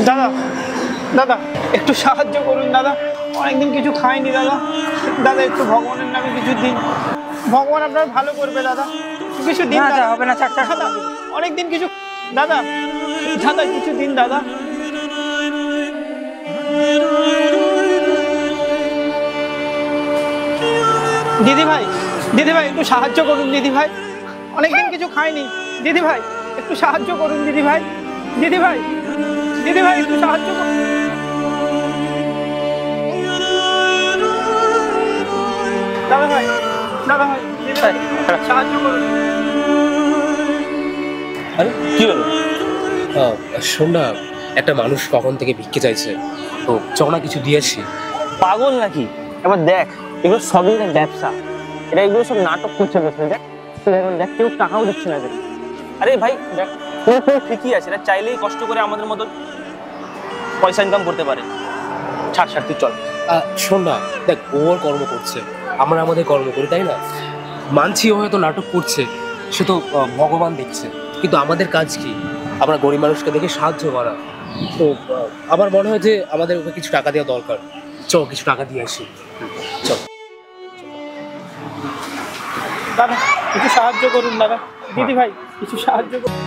দাদা দাদা একটু সাহায্য করুন দাদা, অনেকদিন কিছু খাইনি দাদা। দাদা একটু ভগবানের নামে কিছু দিন, ভগবান আপনার ভালো করবে দাদা, কিছু দিন। দাদা হবে না, দাদা অনেকদিন কিছু, দাদা দাদা কিছু দিন দাদা। দিদি ভাই, দিদি ভাই একটু সাহায্য করুন দিদি ভাই, অনেকদিন কিছু খাইনি। দিদি ভাই একটু সাহায্য করুন দিদি ভাই, দিদি ভাই, দিদি ভাই একটু সাহায্য করুন। দাদা ভাই, দাদা ভাই, দিদি ভাই সাহায্য করুন। আরে কি হলো? শোন না, একটা মানুষ কখন থেকে ভিক্ষে চাইছে, তো চল না কিছু দিয়েছি। পাগল নাকি? এবার দেখ, এগুলো সবই ব্যবসা, এগুলো সব নাটক করছে। দেখ দেখ, কেউ টাকাও দিচ্ছে না। আরে ভাই দেখ, ঠিকই আছে, এরা চাইলেই কষ্ট করে আমাদের মতো পয়সা ইনকাম করতে পারে। ছাড় ছাড়, তুই চল। শোন না, দেখ ওর কর্ম করছে, আমরা আমাদের কর্ম করি, তাই না? মানছি ও হয়তো নাটক করছে, সে তো ভগবান দেখছে, কিন্তু আমাদের কাজ কি? আমরা গরিব মানুষকে দেখে সাহায্য করা। তো আমার মনে হয় যে আমাদের ওকে কিছু টাকা দেওয়া দরকার। চল কিছু টাকা দিয়ে আসি, চল। দাদা কিছু সাহায্য করুন দাদা, দিদি ভাই কিছু সাহায্য করুন।